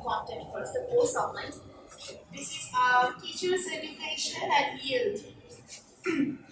content first, the course outlines. This is teachers education and ELT.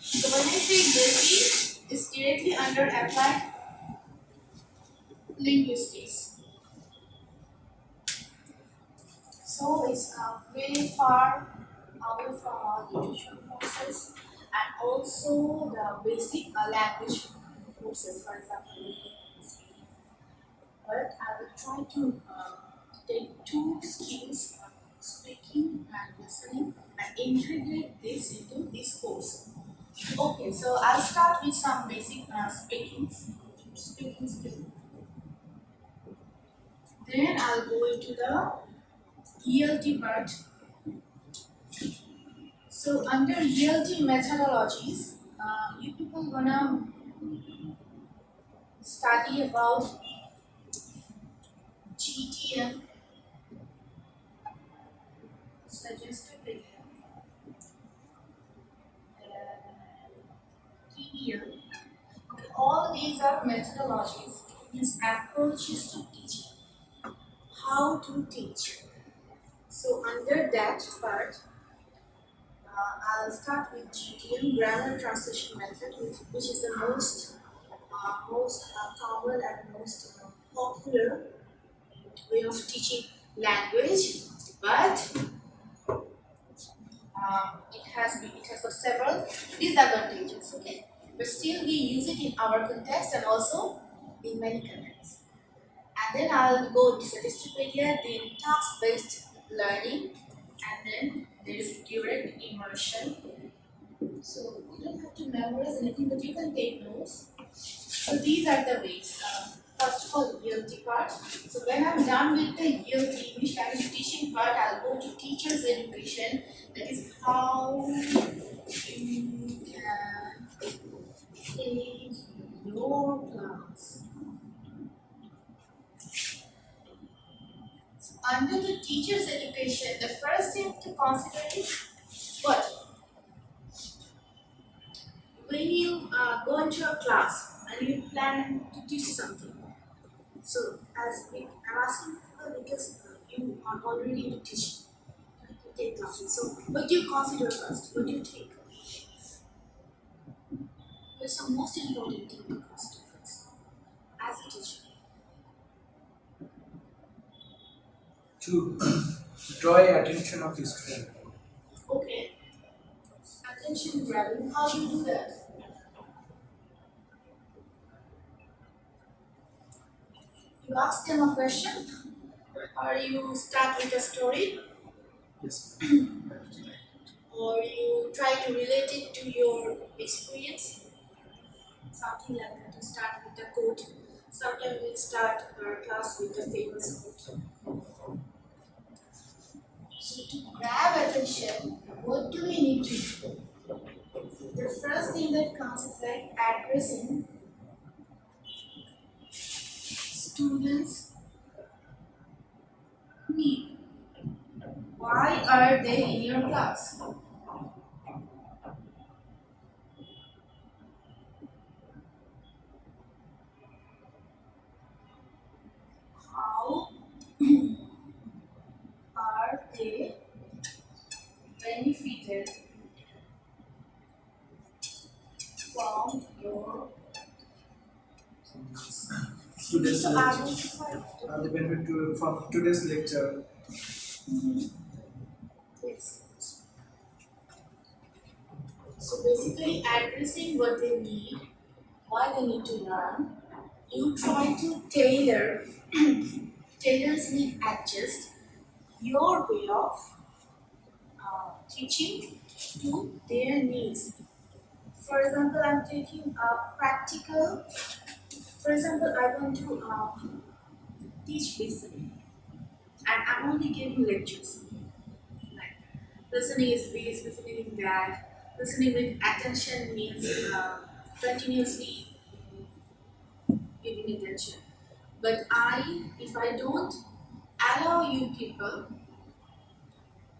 So when I say ELT, it's directly under applied linguistics. So it's very far away from our literature courses and also the basic language courses, for example. But I will try to take two skills, speaking and listening, and integrate this into this course. Okay, so I'll start with some basic speaking skill. Then I'll go into the ELT part. So under ELT methodologies, you people gonna study about GTM, suggested behavior, TDM. Okay, all these are methodologies, means approaches to teaching, how to teach. So under that part, I'll start with GTM, grammar translation method, which is the most common and most popular way of teaching language, but it has got several disadvantages. Okay, but still we use it in our context and also in many contexts. And then I'll go to Statistipedia, then task-based learning, and then there is direct immersion. So you don't have to memorize anything, but you can take notes. So these are the ways. First of all, ELT part. So when I'm done with the ELT English language teaching part, I'll go to teachers education. That is how you can take your class. So under the teachers education, the first thing to consider is what? When you go into a class and you plan to teach something. So I'm asking because you are already into teaching, right? You take classes. So what do you consider first? What do you think? What's the most important thing to consider first as a teacher? To draw attention of the student. Okay, attention grabbing. How do you do that? You ask them a question, or you start with a story, Yes. or you try to relate it to your experience, something like that. You start with a quote. Sometimes we start our class with a famous quote. So to grab attention, what do we need to do? The first thing that comes is like addressing students' need. Why are they in your class? How are they benefited from your Today's so lecture. identify The benefit from today's lecture. yes. So basically addressing what they need, why they need to learn. You try to tailorly adjust your way of teaching to their needs. For example, I'm taking a practical. For example, I want to teach listening, and I'm only giving lectures. Like listening is this, listening is that. Listening with attention means continuously giving attention. But if I don't allow you people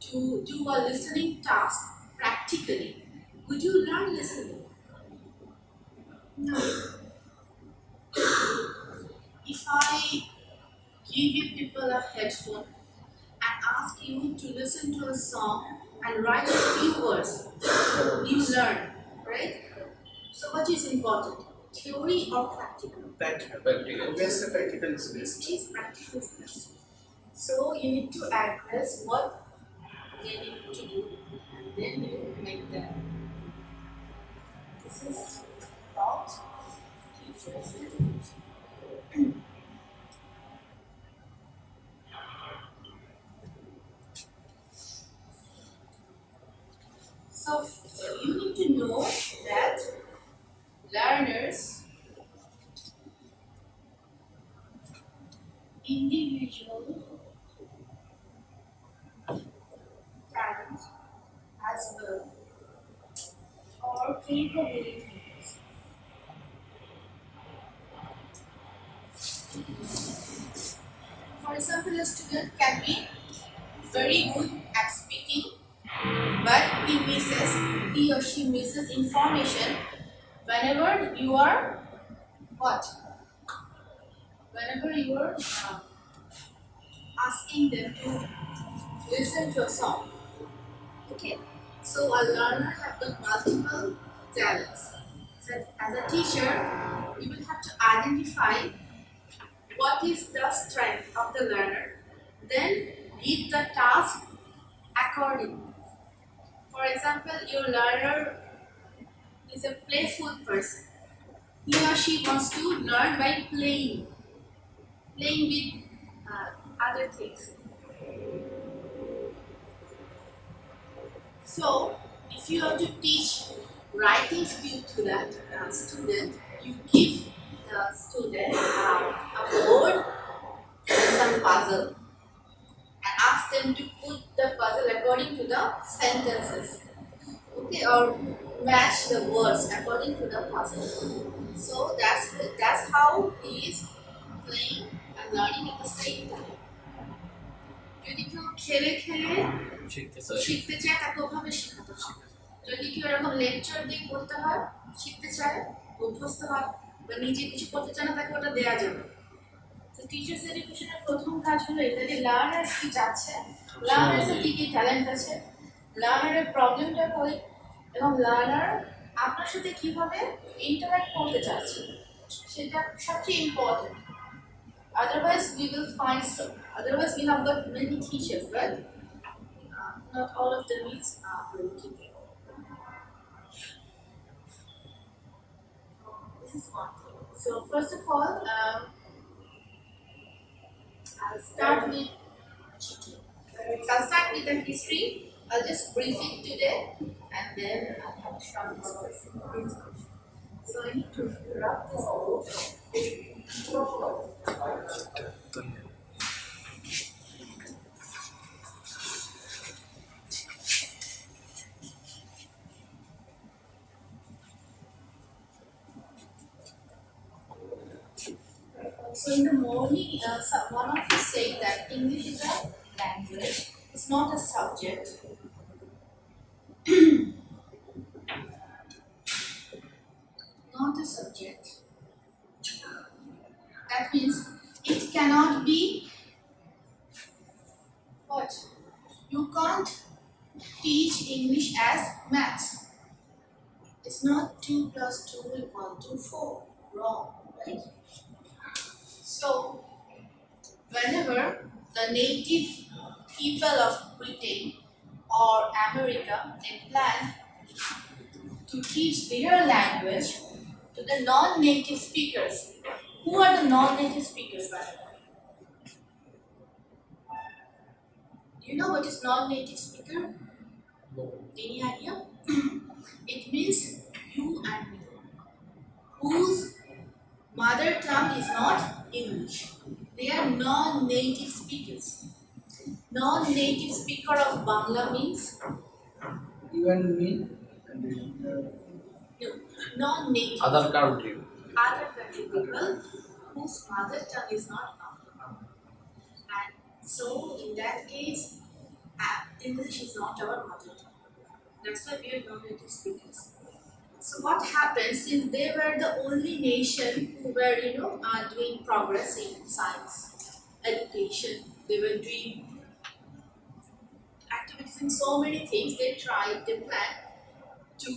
to do a listening task practically, would you learn listening? No. If I give give you people a headphone and ask you to listen to a song and write a few words, you learn, right? So what is important? Theory or practical? Practical. Practical. Obviously, practical is In best. this case, practical is best. So you need to address what they need to do and then you make them. This is about teachers and so you need to know that learners individual talent as well or capabilities. For example, a student can be very good at speaking, but he or she misses information whenever you are what? Whenever you are asking them to listen to a song. Okay, so a learner have got multiple talents. So as a teacher, you will have to identify what is the strength of the learner, then give the task accordingly. For example, your learner is a playful person. He or she wants to learn by playing with other things. So, if you want to teach writing skill to that student, you give the student a board and some puzzle and ask them to put the puzzle according to the sentences. Okay, or match the words according to the puzzle. So that's how he is playing and learning at the same time. যদি কেউ খেলে খেলে শিখতে চায় তাকে ওভাবে শেখাতে হয়। যদি কেউ এরকম লেকচার দিয়ে পড়তে হয় শিখতে চায় অভ্যস্ত হয় বা নিজে কিছু করতে চায় না তাকে ওটা দেওয়া যাবে। তো টিচার্স এডুকেশনের প্রথম কাজ হলো এটা যে লার্নার্স কি চাচ্ছে, লার্নার্সের কি কি ট্যালেন্ট আছে, লার্নারের প্রবলেমটা কই এবং লার্নার আপনার সাথে কিভাবে ইন্টারঅ্যাক্ট করতে চাচ্ছে সেটা সবচেয়ে important. Otherwise, we will find some. Otherwise, we have got many teachers, but not all of them is very capable. This is one thing. So first of all, I'll start with the history. I'll just brief it today, and then I'll have a short discussion. So I need to wrap this book. So in the morning, one of you said that English is a language. It's not a subject. Not a subject. That means it cannot be what? You can't teach English as maths. It's not 2 plus 2 equal to 4. Wrong, right? So, whenever the native people of Britain or America they plan to teach their language to the non-native speakers. Who are the non-native speakers, by the way? Do you know what is non-native speaker? No. Any idea? It means you and me, whose mother tongue is not English. They are non-native speakers. Non-native speaker of Bangla means You and me, and no, non-native. Other country. Other country people whose mother tongue is not Bangla. And so in that case, English is not our mother tongue. That's why we are non-native speakers. So what happened since they were the only nation who were doing progress in science? education. They were doing activities in so many things. They tried, they planned to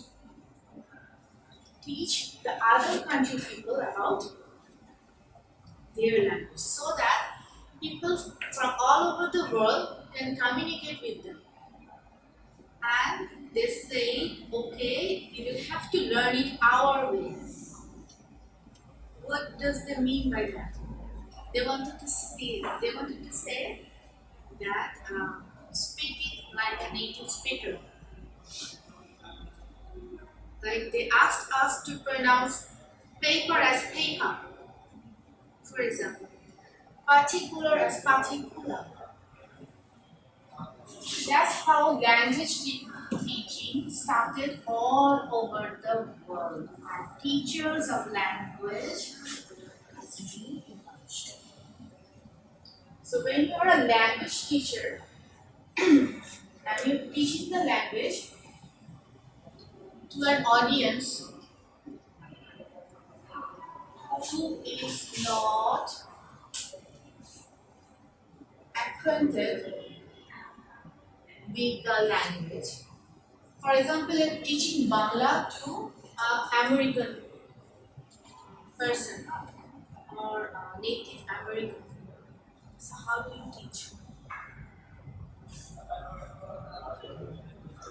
teach the other country people about their language so that people from all over the world can communicate with them. And they say, okay, we will have to learn it our way. What does they mean by that? They wanted to say that speak it like a native speaker. Like they asked us to pronounce paper as paper, for example, particular as particular. That's how language teaching started all over the world. And teachers of language has been emerged. So when you are a language teacher and you're teaching the language to an audience who is not acquainted with the language. For example, you're teaching Bangla to an American person or a native American. So how do you teach?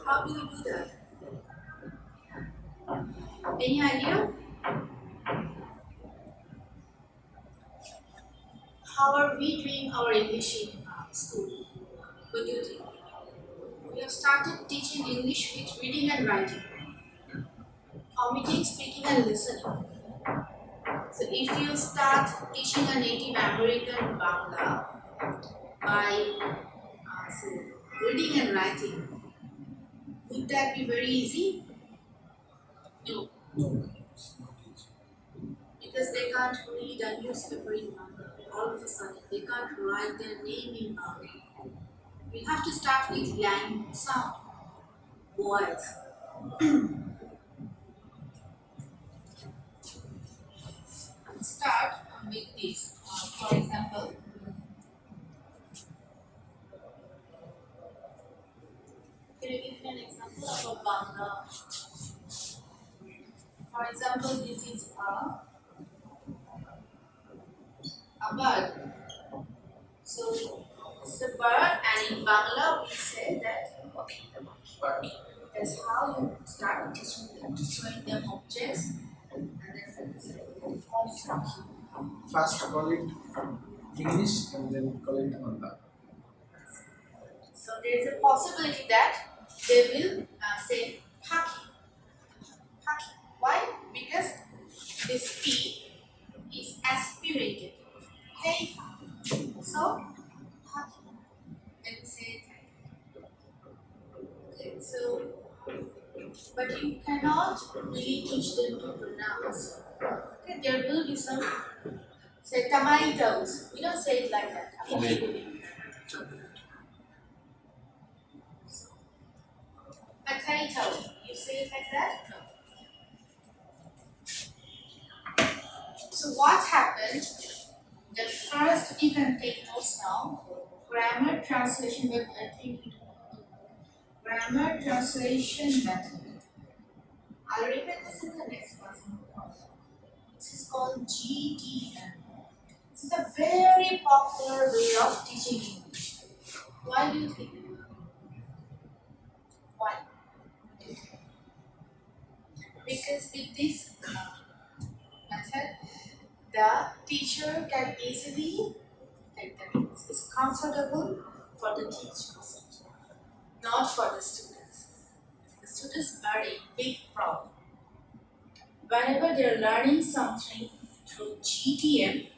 How do you do that? Any idea? How are we doing our English in school? What do you think? We have started teaching English with reading and writing, omitting speaking and listening. So if you start teaching a Native American Bangla by reading and writing, would that be very easy? No, No, it's not easy. because they can't read a newspaper in Bangla. All of a sudden, they can't write their name in Bangla. We'll have to start with lang sound, voice. Start with this. For example, can you give me an example of a Bangla? For example, this is a bird. So it's a bird, and in Bangla we say that But that's how you start teaching them, showing them objects, and then say, first call it English and then call it Bangla. so there is a possibility that they will say Haki. Haki. Why? Because this P is aspirated. Hey, so Haki. And say it like that. Okay, so but you cannot really teach them to pronounce. Okay, there will be some say tomatoes. We don't say it like that. I mean, potato. You say it like that? No. So what happened? The first you can take notes now. Grammar translation method. I think grammar translation method. I'll repeat this in the next class. This is called GTM. This is a very popular way of teaching English. Why do you think? Why? Because with this method, the teacher can easily, like that means, it's comfortable for the teachers, not for the students. The students are a big problem. Whenever they're learning something through GTM,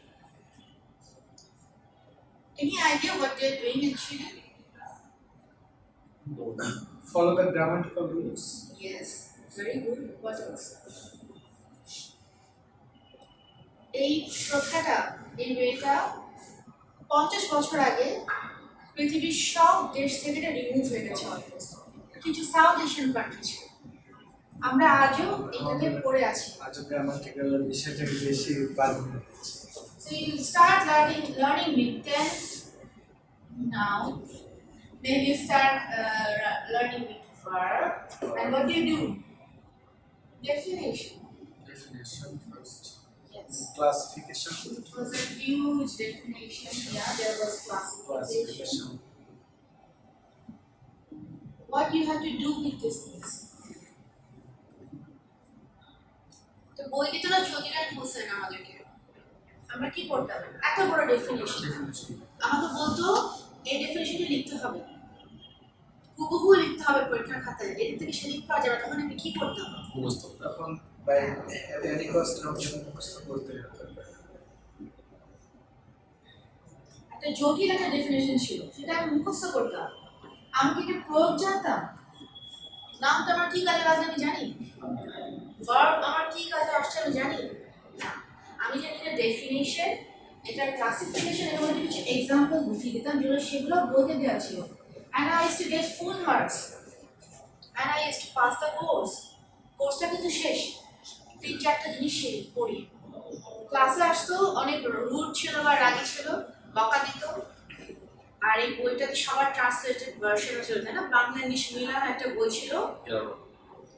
any idea what they're doing actually? Follow the grammatical rules. Yes, very good. What else? এই প্রথাটা এই ওয়েটা 50 বছর আগে পৃথিবীর সব দেশ থেকে এটা remove হয়ে গেছে অলমোস্ট, কিছু সাউথ এশিয়ান কান্ট্রি ছিল, আমরা আজও এটাকে পড়ে আছি। আজও গ্রামাটিক্যাল বিষয়টাকে বেশি বাদ দিয়েছি। So you start learning with tense now. Then you start learning with verb. And what do you do? Definition. Definition first. Yes. Classification. It was a huge definition. Yeah, there was classification. Classification. What you have to do with these things? তো বই কি তোরা চৌধুরী বলছেন আমাদেরকে আমরা কি করতাম এত বড় ডেফিনেশন Definition. আমাকে বলতো এই ডেফিনেশনটা লিখতে হবে হুবহু লিখতে হবে পরীক্ষার খাতায় এর থেকে সে লিখতে পারা যাবে তখন আমি কি করতাম মুখস্থ। এখন by at any cost আমাকে মুখস্থ করতে হবে। একটা জটিল একটা ডেফিনেশন ছিল সেটা আমি মুখস্থ করতাম আমি কি এটা প্রয়োগ জানতাম নামটা আমার কি কাজে লাগবে আমি জানি ভার্ব আমার কি কাজে আসছে আমি জানি না আমি জানি এটা ডেফিনেশন এটা ক্লাসিফিকেশন এর মধ্যে কিছু এক্সাম্পল বুঝিয়ে দিতাম যেগুলো সেগুলো বইতে দেওয়া ছিল and I used to get full marks and I used to pass the course কোর্সটা কিন্তু শেষ 3-4টা জিনিস পড়ি ক্লাসে আসতো অনেক রুড ছিল বা রাগী ছিল বকা দিত আর এই বইটাতে সবার ট্রান্সলেটেড ভার্সন ছিল তাই না বাংলা ইংলিশ মিলানো একটা বই ছিল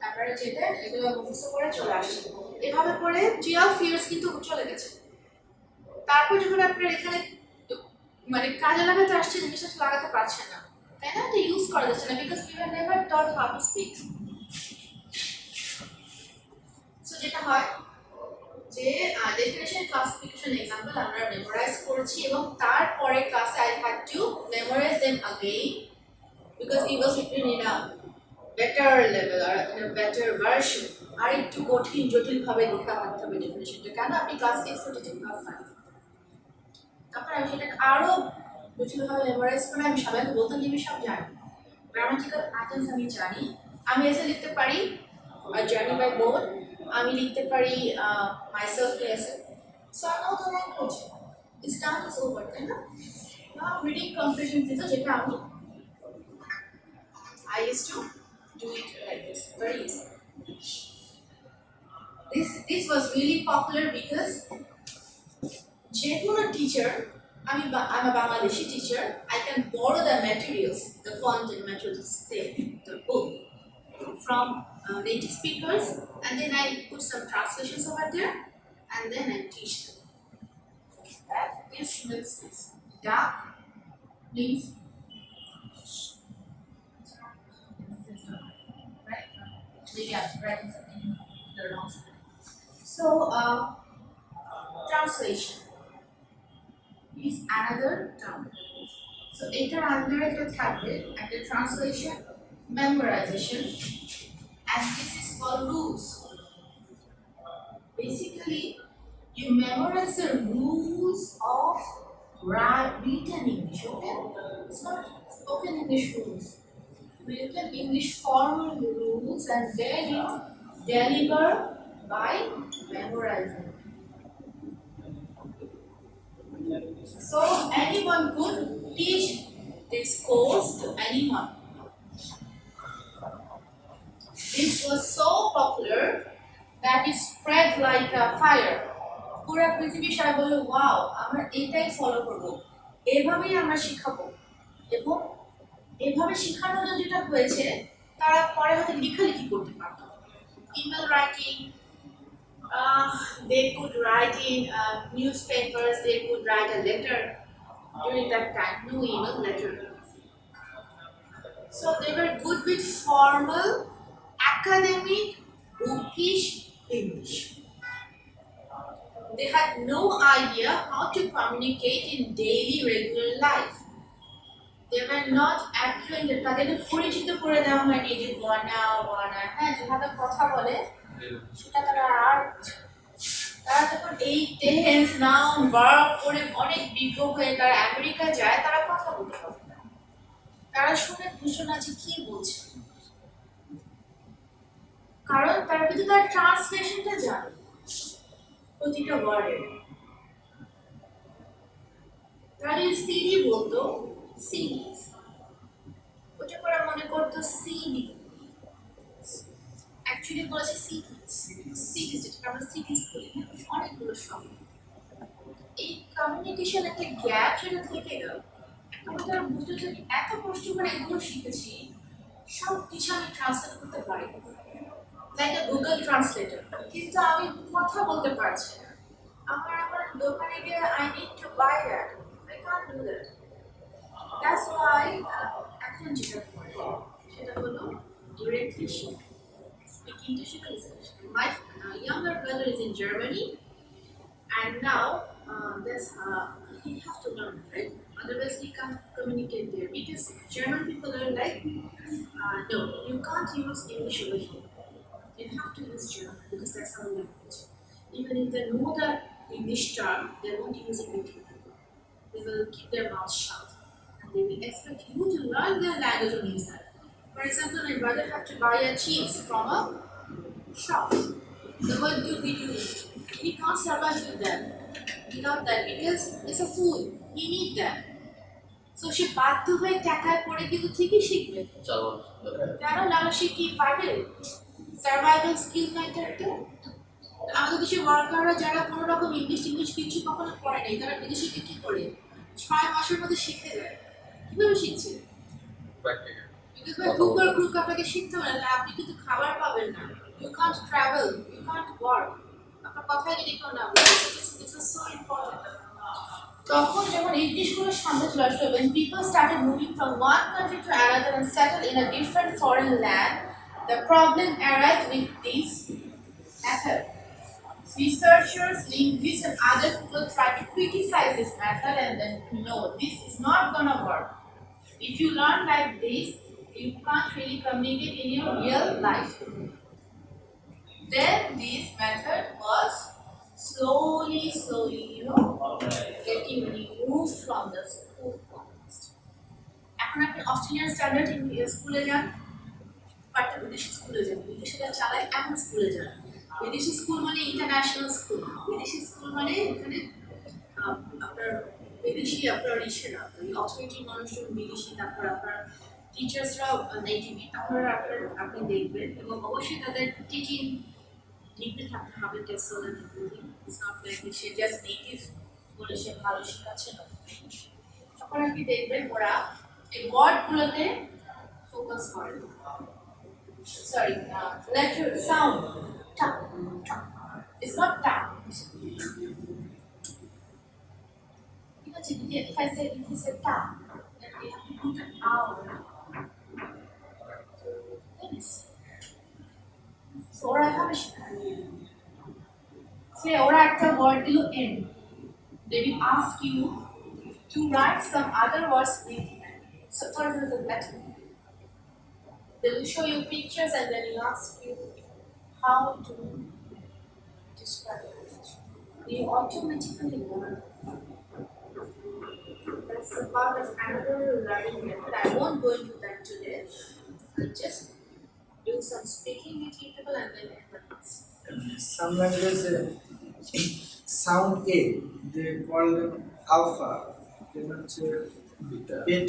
আপনারা যেটা এগুলো মুখস্থ করে চলে আসছে এভাবে করে 12 ইয়ার্স কিন্তু চলে গেছে তারপর যখন আপনারা এখানে মানে কাজে লাগাতে আসছে জিনিসটা লাগাতে পারছে না তাই না এটা ইউজ করা যাচ্ছে না because you have never taught how to speak so যেটা হয় যে ডেফিনেশন ক্লাসিফিকেশন এক্সাম্পল আমরা মেমোরাইজ করেছি এবং তারপরে ক্লাসে I had to memorise them again because it was written in a better level আর ইন আ বেটার ভার্সন আর একটু কঠিন জটিল ভাবে লেখা থাকতে হবে ডেফিনেশনটা কেন আপনি ক্লাস 6 থেকে ক্লাস 5 তারপর আমি সেটাকে আরো জটিলভাবে মেমোরাইজ করে আমি সবাইকে বলতে আমি সব জানি গ্রামাটিক্যাল প্যাটার্নস আমি জানি আমি এসে লিখতে পারি জার্নি বাই বোর্ড আমি লিখতে পারি মাইসেলফ এসে so I know the language it's done is over তাই না রিডিং কম্প্রিহেনশন ছিল যেটা আমি I used to do it like this very easy. This was really popular because যেকোনো teacher I'm a Bangladeshi teacher. I can borrow the materials, the content materials, say the book, from native speakers, and then I put some translations over there, and then I teach them. That this means this. Dark means right. Maybe I'm writing something the wrong spelling. So translation is another term. So এটার under একটা থাকবে একটা translation, memorization, and this is called rules. Basically, you memorize the rules of written English, okay? It's not spoken English rules. Written English formal rules and then you deliver by memorizing. So anyone could teach this course to anyone. This was so popular that it spread like a fire. পুরো পৃথিবী সবাই বলল wow আমরা এটাই follow করব এভাবেই আমরা শিখাবো এবং এভাবে শেখানো যেটা হয়েছে তারা পরে হয়তো লেখালেখি করতে পারতো email writing they could write in newspapers, they could write a letter during that time, no email, letter. So they were good with formal, academic, bookish English. They had no idea how to communicate in daily regular life. They were not acquainted. তাদেরকে পরিচিত করে দেওয়া হয়নি যে ওয়ানা হ্যাঁ যেভাবে কথা বলে সেটা তারা যখন এই টেন্স নাউন ভার্ব করে অনেক বিজ্ঞ হয়ে তারা আমেরিকা যায় তারা কথা বলতে পারে না তারা শুনে বুঝো না যে কি বলছে কারণ তারা কিন্তু তার ট্রান্সলেশনটা জানে প্রতিটা ওয়ার্ডের তারা যদি সিডি বলতো সিডিস ওটা করে মনে করতো সিডি অ্যাকচুয়ালি বলেছে সিডিস যেটা আমরা সিডিস বলি অনেকগুলো শব্দ এই কমিউনিকেশন একটা গ্যাপ সেটা থেকে গেল। আমি তারা বুঝতে যে এত কষ্ট করে এগুলো শিখেছি, সব কিছু আমি ট্রান্সলেট করতে পারি, লাইক a গুগল ট্রান্সলেটর, কিন্তু আমি কথা বলতে পারছি না। আমার দোকানে গিয়ে I need to buy that, I can't do that. That's why এখন যেটা করে সেটা হলো ডিরেক্টলি শেখা, স্পিকিং টু শেখা, লিসেনিং শেখা। মাই younger brother is in Germany, and now this he have to learn, right? Otherwise he can't communicate there, because German people are like, no, you can't use English over here, you have to use German because that's our language. Even if they know the English term, they won't use it with you. They will keep their mouths shut, and they will expect you to learn their language and use that. For example, my brother have to buy a cheese from a shop. So what do we do? He can't survive with them, without that, because it's a food. He need that. So সে বাধ্য হয়ে টাকায় পড়ে কিন্তু ঠিকই শিখবে। কেন না সে কি পারবে? সার্ভাইভাল স্কিল ম্যাটার তো। আমাদের দেশের ওয়ার্কাররা যারা কোনো রকম ইংলিশ টিংলিশ কিছু কখনো পড়ে নাই, তারা বিদেশে গিয়ে কি করে 6 মাসের মধ্যে শিখে যায়। কিভাবে শিখছে? বিকজ ভাই হুকার গ্রুপ আপনাকে শিখতে হবে না, আপনি কিন্তু খাবার পাবেন না। You can't travel, you can't work. আপনার কথাই যদি কেউ না বলে, দিস ইজ সো ইম্পর্টেন্ট। তখন যখন ইংলিশগুলো সামনে চলে আসলো, when people started moving from one country to another and settle in a different foreign land, the problem arises with this method. Researchers, linguists, and other people try to criticize this method and then, no, this is not gonna work. If you learn like this, you can't really communicate in your real life. Then this method was slowly, getting removed from the school context. এখন আপনি Australian standard স্কুলে যান, বা একটা বিদেশি স্কুলে যান, বিদেশিরা চালায় এমন স্কুলে যান। বিদেশি স্কুল মানে ইন্টারন্যাশনাল স্কুল, বিদেশি স্কুল মানে এখানে আপনার বিদেশি আপনার ইসেরা অথরিটি মানুষজন বিদেশি, তারপর আপনার টিচার্সরাও নেটিভ, আপনারা আপনি দেখবেন, এবং অবশ্যই তাদের টিচিং ডিগ্রি থাকতে হবে, TESOL and everything. It's not like সে জাস্ট নেটিভ বলে সে ভালো শেখাচ্ছে না। তখন আপনি দেখবেন ওরা এই ওয়ার্ডগুলোতে ফোকাস করে। Sorry, letter sound. Ta, ta. It's not ta. If I say ta, then we have to put an ow. Yes. So ওরা এভাবে শেখায়। Say ওরা একটা word দিল end. They will ask you to write some other words with it. So for example, letter. They will show you pictures and then will ask you how to describe it. You automatically learn. That's a part of another learning method. I won't go into that today. I'll just do some speaking with people and then everything. Some languages sound A, they call them alpha. They not